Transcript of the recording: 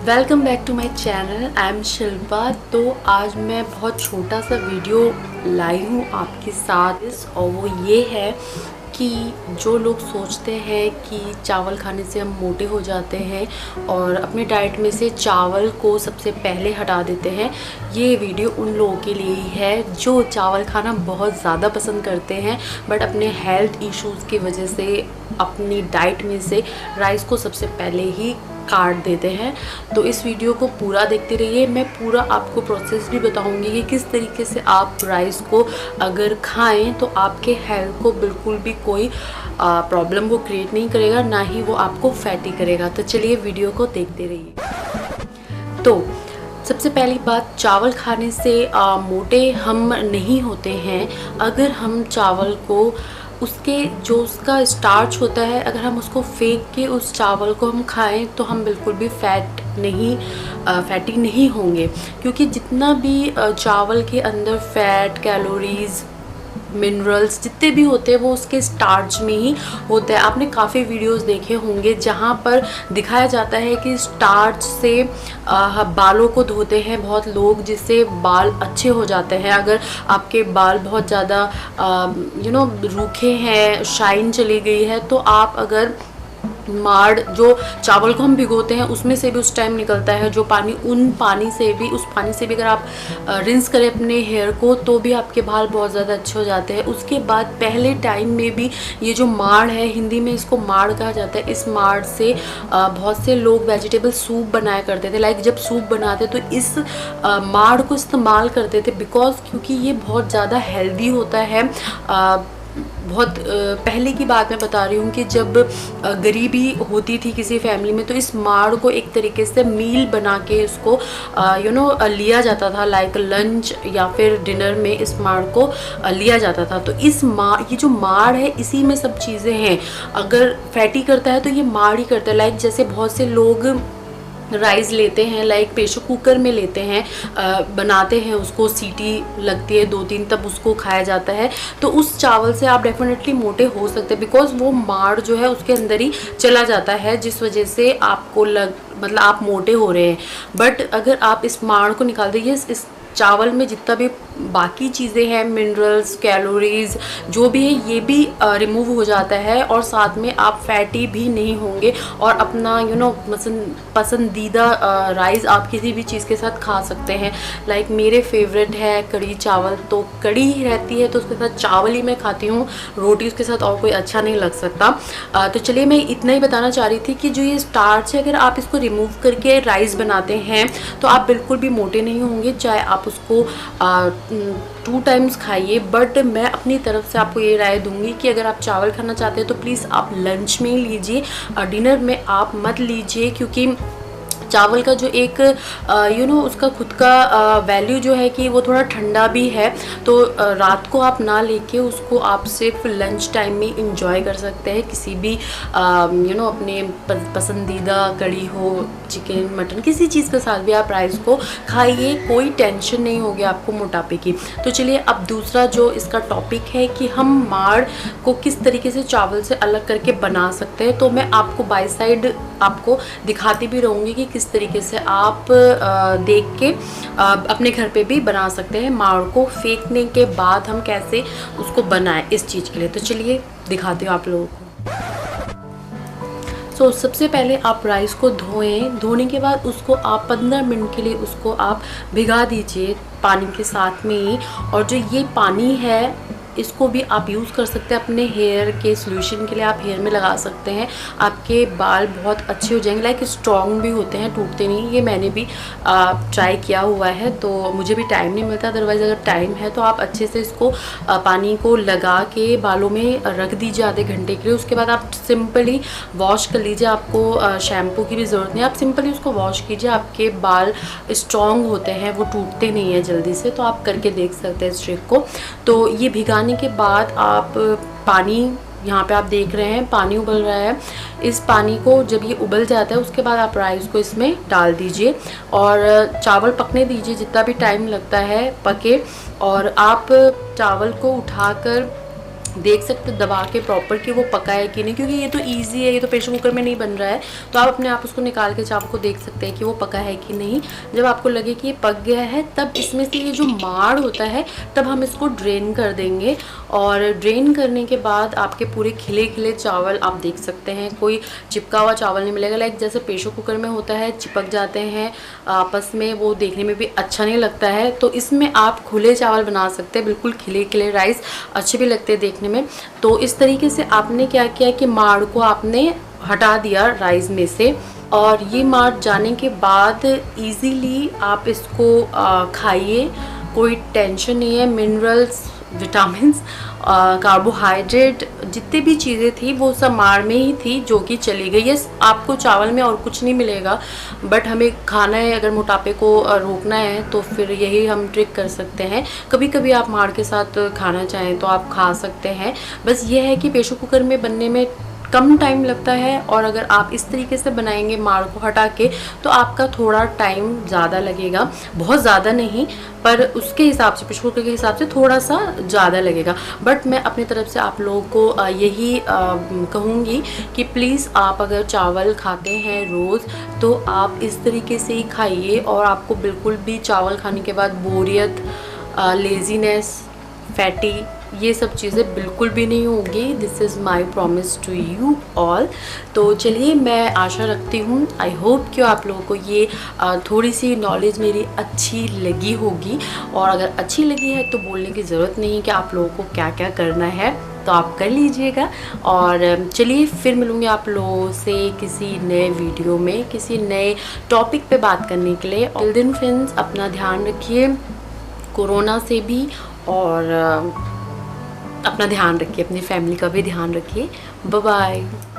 Welcome back to my channel. I am Shilpa. तो आज मैं बहुत छोटा सा वीडियो लाई हूँ आपके साथ और वो ये है कि जो लोग सोचते हैं कि चावल खाने से हम मोटे हो जाते हैं और अपने डाइट में से चावल को सबसे पहले हटा देते हैं, ये वीडियो उन लोगों के लिए ही है जो चावल खाना बहुत ज़्यादा पसंद करते हैं बट अपने हेल्थ इश्यूज़ की वजह से अपनी डाइट में से राइस को सबसे पहले ही काट देते हैं। तो इस वीडियो को पूरा देखते रहिए। मैं पूरा आपको प्रोसेस भी बताऊंगी कि किस तरीके से आप राइस को अगर खाएं तो आपके हेल्थ को बिल्कुल भी कोई प्रॉब्लम वो क्रिएट नहीं करेगा, ना ही वो आपको फैटी करेगा। तो चलिए वीडियो को देखते रहिए। तो सबसे पहली बात, चावल खाने से मोटे हम नहीं होते हैं अगर हम चावल को उसके जो उसका स्टार्च होता है अगर हम उसको फेंक के उस चावल को हम खाएं तो हम बिल्कुल भी फैटी नहीं होंगे, क्योंकि जितना भी चावल के अंदर फैट, कैलोरीज, मिनरल्स जितने भी होते हैं वो उसके स्टार्च में ही होता है। आपने काफ़ी वीडियोस देखे होंगे जहाँ पर दिखाया जाता है कि स्टार्च से बालों को धोते हैं बहुत लोग, जिससे बाल अच्छे हो जाते हैं। अगर आपके बाल बहुत ज़्यादा रूखे हैं, शाइन चली गई है, तो आप अगर माड़ जो चावल को हम भिगोते हैं उसमें से भी उस टाइम निकलता है जो पानी, उस पानी से भी अगर आप रिंस करें अपने हेयर को तो भी आपके बाल बहुत ज़्यादा अच्छे हो जाते हैं। उसके बाद पहले टाइम में भी ये जो माड़ है, हिंदी में इसको माड़ कहा जाता है, इस माड़ से बहुत से लोग वेजिटेबल सूप बनाया करते थे। लाइक जब सूप बनाते तो इस माड़ को इस्तेमाल करते थे क्योंकि ये बहुत ज़्यादा हेल्दी होता है। बहुत पहले की बात मैं बता रही हूँ कि जब गरीबी होती थी किसी फैमिली में तो इस माड़ को एक तरीके से मील बना के इसको लिया जाता था। लाइक लंच या फिर डिनर में इस माड़ को लिया जाता था। तो ये जो माड़ है इसी में सब चीज़ें हैं। अगर फैटी करता है तो ये माड़ ही करता है। लाइक जैसे बहुत से लोग राइस लेते हैं, लाइक प्रेशर कुकर में लेते हैं, बनाते हैं, उसको सीटी लगती है 2-3 तब उसको खाया जाता है। तो उस चावल से आप डेफिनेटली मोटे हो सकते हैं बिकॉज वो माड़ जो है उसके अंदर ही चला जाता है, जिस वजह से आपको मतलब आप मोटे हो रहे हैं। बट अगर आप इस माड़ को निकाल दीजिए, इस चावल में जितना भी बाकी चीज़ें हैं, मिनरल्स, कैलोरीज जो भी है, ये भी रिमूव हो जाता है और साथ में आप फैटी भी नहीं होंगे और अपना पसंदीदा राइस आप किसी भी चीज़ के साथ खा सकते हैं। लाइक मेरे फेवरेट है कड़ी चावल, तो कड़ी ही रहती है तो उसके साथ चावल ही मैं खाती हूँ, रोटी उसके साथ और कोई अच्छा नहीं लग सकता। तो चलिए मैं इतना ही बताना चाह रही थी कि जो ये स्टार्च है अगर आप इसको रिमूव करके राइस बनाते हैं तो आप बिल्कुल भी मोटे नहीं होंगे, चाहे आप उसको 2 टाइम्स खाइए। बट मैं अपनी तरफ से आपको ये राय दूंगी कि अगर आप चावल खाना चाहते हैं तो प्लीज़ आप लंच में ही लीजिए, डिनर में आप मत लीजिए, क्योंकि चावल का जो एक उसका खुद का वैल्यू जो है कि वो थोड़ा ठंडा भी है। तो रात को आप ना लेके उसको आप सिर्फ लंच टाइम में इंजॉय कर सकते हैं। किसी भी अपने पसंदीदा कड़ी हो, चिकन, मटन, किसी चीज़ के साथ भी आप राइस को खाइए, कोई टेंशन नहीं होगी आपको मोटापे की। तो चलिए अब दूसरा जो इसका टॉपिक है कि हम माड़ को किस तरीके से चावल से अलग करके बना सकते हैं। तो मैं आपको बाय साइड आपको दिखाती भी रहूँगी कि किस तरीके से आप देख के अपने घर पे भी बना सकते हैं। माड़ को फेंकने के बाद हम कैसे उसको बनाएं इस चीज़ के लिए, तो चलिए दिखाती हूँ आप लोगों को। तो सबसे पहले आप राइस को धोएं। धोने के बाद उसको आप 15 मिनट के लिए उसको आप भिगा दीजिए पानी के साथ में ही। और जो ये पानी है इसको भी आप यूज़ कर सकते हैं अपने हेयर के सॉल्यूशन के लिए, आप हेयर में लगा सकते हैं, आपके बाल बहुत अच्छे हो जाएंगे। लाइक स्ट्रॉन्ग भी होते हैं, टूटते नहीं। ये मैंने भी ट्राई किया हुआ है, तो मुझे भी टाइम नहीं मिलता। अदरवाइज़ अगर टाइम है तो आप अच्छे से इसको पानी को लगा के बालों में रख दीजिए आधे घंटे के लिए। उसके बाद आप सिंपली वॉश कर लीजिए, आपको शैम्पू की भी ज़रूरत नहीं, आप सिंपली उसको वॉश कीजिए। आपके बाल स्ट्रॉन्ग होते हैं, वो टूटते नहीं है जल्दी से। तो आप करके देख सकते हैं इस ट्रिक को। तो ये भिगाने के बाद आप पानी, यहाँ पे आप देख रहे हैं पानी उबल रहा है, इस पानी को जब ये उबल जाता है उसके बाद आप राइस को इसमें डाल दीजिए और चावल पकने दीजिए, जितना भी टाइम लगता है पके। और आप चावल को उठाकर देख सकते हो दबा के प्रॉपर कि वो पका है कि नहीं, क्योंकि ये तो इजी है, ये तो प्रेशर कुकर में नहीं बन रहा है। तो आप अपने आप उसको निकाल के चावल को देख सकते हैं कि वो पका है कि नहीं। जब आपको लगे कि ये पक गया है तब इसमें से ये जो माड़ होता है तब हम इसको ड्रेन कर देंगे। और ड्रेन करने के बाद आपके पूरे खिले खिले चावल आप देख सकते हैं, कोई चिपका हुआ चावल नहीं मिलेगा। लाइक जैसे प्रेशर कुकर में होता है चिपक जाते हैं आपस में, वो देखने में भी अच्छा नहीं लगता है। तो इसमें आप खुले चावल बना सकते हैं, बिल्कुल खिले खिले राइस अच्छे भी लगते हैं देखने में। तो इस तरीके से आपने क्या किया कि माड़ को आपने हटा दिया राइस में से, और ये माड़ जाने के बाद इजीली आप इसको खाइए, कोई टेंशन नहीं है। मिनरल्स, विटामिन्स, कार्बोहाइड्रेट जितने भी चीज़ें थी वो सब माड़ में ही थी जो कि चली गई है। आपको चावल में और कुछ नहीं मिलेगा, बट हमें खाना है, अगर मोटापे को रोकना है तो फिर यही हम ट्रिक कर सकते हैं। कभी कभी आप माड़ के साथ खाना चाहें तो आप खा सकते हैं। बस ये है कि प्रेशर कुकर में बनने में कम टाइम लगता है, और अगर आप इस तरीके से बनाएंगे माड़ को हटा के तो आपका थोड़ा टाइम ज़्यादा लगेगा, बहुत ज़्यादा नहीं पर उसके हिसाब से, प्रेशर कुकर के हिसाब से थोड़ा सा ज़्यादा लगेगा। बट मैं अपनी तरफ से आप लोगों को यही कहूँगी कि प्लीज़ आप अगर चावल खाते हैं रोज़ तो आप इस तरीके से ही खाइए, और आपको बिल्कुल भी चावल खाने के बाद बोरियत, लेज़ीनेस, फैटी, ये सब चीज़ें बिल्कुल भी नहीं होगी। This is my promise to you all. तो चलिए, मैं आशा रखती हूँ, आई होप कि आप लोगों को ये थोड़ी सी नॉलेज मेरी अच्छी लगी होगी। और अगर अच्छी लगी है तो बोलने की ज़रूरत नहीं है कि आप लोगों को क्या क्या करना है, तो आप कर लीजिएगा। और चलिए फिर मिलूँगी आप लोगों से किसी नए वीडियो में, किसी नए टॉपिक पे बात करने के लिए। टिल देन फ्रेंड्स, अपना ध्यान रखिए कोरोना से भी, और अपना ध्यान रखिए, अपनी फैमिली का भी ध्यान रखिए। Bye bye.